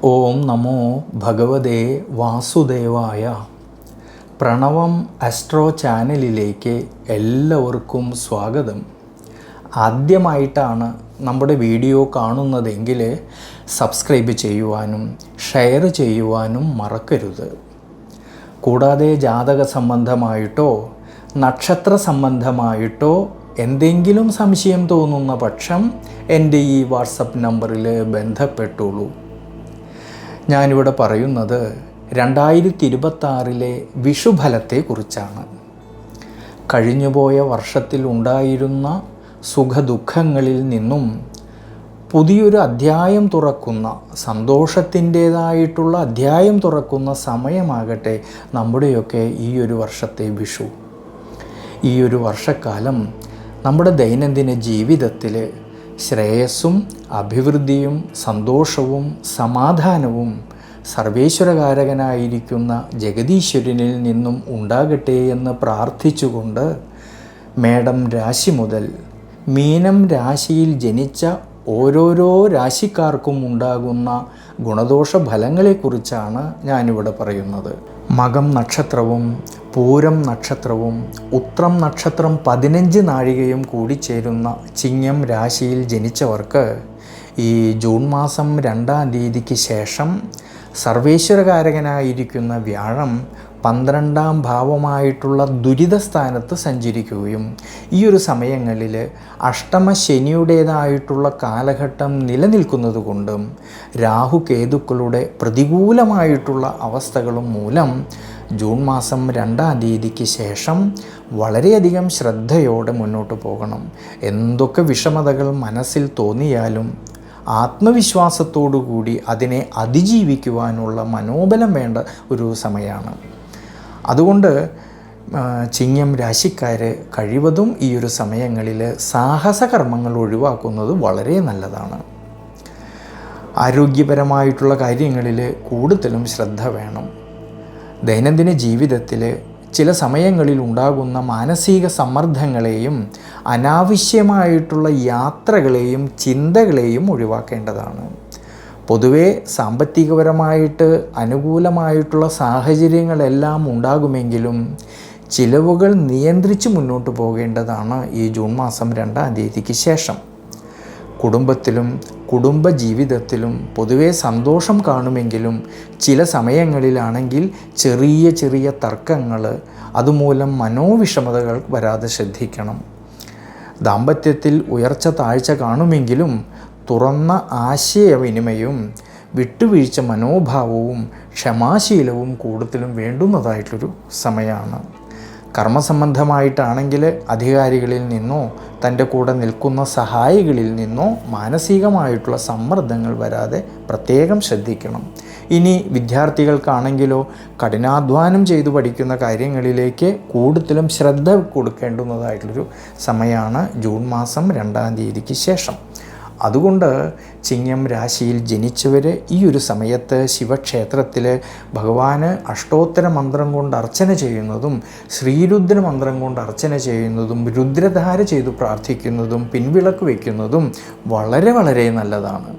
ഓം നമോ ഭഗവതേ വാസുദേവായ. പ്രണവം അസ്ട്രോ ചാനലിലേക്ക് എല്ലാവർക്കും സ്വാഗതം. ആദ്യമായിട്ടാണ് നമ്മുടെ വീഡിയോ കാണുന്നതെങ്കിൽ സബ്സ്ക്രൈബ് ചെയ്യുവാനും ഷെയർ ചെയ്യുവാനും മറക്കരുത്. കൂടാതെ ജാതക സംബന്ധമായിട്ടോ നക്ഷത്ര സംബന്ധമായിട്ടോ എന്തെങ്കിലും സംശയം തോന്നുന്ന പക്ഷം എൻ്റെ ഈ വാട്സപ്പ് നമ്പറിൽ ബന്ധപ്പെട്ടുള്ളൂ. ഞാനിവിടെ പറയുന്നത് 2026 വിഷുഫലത്തെക്കുറിച്ചാണ്. കഴിഞ്ഞുപോയ വർഷത്തിൽ ഉണ്ടായിരുന്ന സുഖദുഃഖങ്ങളിൽ നിന്നും പുതിയൊരു അധ്യായം തുറക്കുന്ന, സന്തോഷത്തിൻ്റേതായിട്ടുള്ള അധ്യായം തുറക്കുന്ന സമയമാകട്ടെ നമ്മുടെയൊക്കെ ഈ ഒരു വർഷത്തെ വിഷു. ഈ ഒരു വർഷക്കാലം നമ്മുടെ ദൈനംദിന ജീവിതത്തിൽ ശ്രേയസ്സും അഭിവൃദ്ധിയും സന്തോഷവും സമാധാനവും സർവേശ്വരകാരകനായിരിക്കുന്ന ജഗദീശ്വരനിൽ നിന്നും ഉണ്ടാകട്ടെ എന്ന് പ്രാർത്ഥിച്ചുകൊണ്ട് മേടം രാശി മുതൽ മീനം രാശിയിൽ ജനിച്ച ഓരോരോ രാശിക്കാർക്കും ഉണ്ടാകുന്ന ഗുണദോഷ ഫലങ്ങളെക്കുറിച്ചാണ് ഞാനിവിടെ പറയുന്നത്. മകം നക്ഷത്രവും പൂരം നക്ഷത്രവും ഉത്രം നക്ഷത്രം 15 നാഴികയും കൂടിച്ചേരുന്ന ചിങ്ങം രാശിയിൽ ജനിച്ചവർക്ക് ഈ ജൂൺ മാസം 2-ാം തീയതിക്ക് ശേഷം സർവേശ്വരകാരകനായിരിക്കുന്ന വ്യാഴം 12-ാം ഭാവമായിട്ടുള്ള ദുരിതസ്ഥാനത്ത് സഞ്ചരിക്കുകയും ഈ ഒരു സമയങ്ങളിൽ അഷ്ടമശനിയുടേതായിട്ടുള്ള കാലഘട്ടം നിലനിൽക്കുന്നത് കൊണ്ടും രാഹുകേതുക്കളുടെ പ്രതികൂലമായിട്ടുള്ള അവസ്ഥകളും മൂലം ജൂൺ മാസം 2-ാം തീയതിക്ക് ശേഷം വളരെയധികം ശ്രദ്ധയോടെ മുന്നോട്ട് പോകണം. എന്തൊക്കെ വിഷമതകൾ മനസ്സിൽ തോന്നിയാലും ആത്മവിശ്വാസത്തോടു കൂടി അതിനെ അതിജീവിക്കുവാനുള്ള മനോബലം വേണ്ട ഒരു സമയമാണ്. അതുകൊണ്ട് ചിങ്ങം രാശിക്കാർ കഴിവതും ഈ ഒരു സമയങ്ങളിൽ സാഹസകർമ്മങ്ങൾ ഒഴിവാക്കുന്നത് വളരെ നല്ലതാണ്. ആരോഗ്യപരമായിട്ടുള്ള കാര്യങ്ങളിൽ കൂടുതലും ശ്രദ്ധ വേണം. ദൈനംദിന ജീവിതത്തിൽ ചില സമയങ്ങളിൽ ഉണ്ടാകുന്ന മാനസിക സമ്മർദ്ദങ്ങളെയും അനാവശ്യമായിട്ടുള്ള യാത്രകളെയും ചിന്തകളെയും ഒഴിവാക്കേണ്ടതാണ്. പൊതുവെ സാമ്പത്തികപരമായിട്ട് അനുകൂലമായിട്ടുള്ള സാഹചര്യങ്ങളെല്ലാം ഉണ്ടാകുമെങ്കിലും ചിലവുകൾ നിയന്ത്രിച്ച് മുന്നോട്ട് പോകേണ്ടതാണ് ഈ ജൂൺ മാസം 2-ാം തീയതിക്ക് ശേഷം. കുടുംബത്തിലും കുടുംബജീവിതത്തിലും പൊതുവെ സന്തോഷം കാണുമെങ്കിലും ചില സമയങ്ങളിലാണെങ്കിൽ ചെറിയ ചെറിയ തർക്കങ്ങൾ, അതുമൂലം മനോവിഷമതകൾ വരാതെ ശ്രദ്ധിക്കണം. ദാമ്പത്യത്തിൽ ഉയർച്ച താഴ്ച കാണുമെങ്കിലും തുറന്ന ആശയവിനിമയവും വിട്ടുവീഴ്ച മനോഭാവവും ക്ഷമാശീലവും കൂടുതലും വേണ്ടുന്നതായിട്ടൊരു സമയമാണ്. കർമ്മസംബന്ധമായിട്ടാണെങ്കിൽ അധികാരികളിൽ നിന്നോ തൻ്റെ കൂടെ നിൽക്കുന്ന സഹായികളിൽ നിന്നോ മാനസികമായിട്ടുള്ള സമ്മർദ്ദങ്ങൾ വരാതെ പ്രത്യേകം ശ്രദ്ധിക്കണം. ഇനി വിദ്യാർത്ഥികൾക്കാണെങ്കിലോ കഠിനാധ്വാനം ചെയ്തു പഠിക്കുന്ന കാര്യങ്ങളിലേക്ക് കൂടുതലും ശ്രദ്ധ കൊടുക്കേണ്ടുന്നതായിട്ടുള്ളൊരു സമയമാണ് ജൂൺ മാസം 2-ാം തീയതിക്ക് ശേഷം. അതുകൊണ്ട് ചിങ്ങം രാശിയിൽ ജനിച്ചവർ ഈ ഒരു സമയത്ത് ശിവക്ഷേത്രത്തിൽ ഭഗവാന് അഷ്ടോത്തര മന്ത്രം കൊണ്ട് അർച്ചന ചെയ്യുന്നതും ശ്രീരുദ്ര മന്ത്രം കൊണ്ട് അർച്ചന ചെയ്യുന്നതും രുദ്രധാര ചെയ്തു പ്രാർത്ഥിക്കുന്നതും പിൻവിളക്ക് വയ്ക്കുന്നതും വളരെ വളരെ നല്ലതാണ്.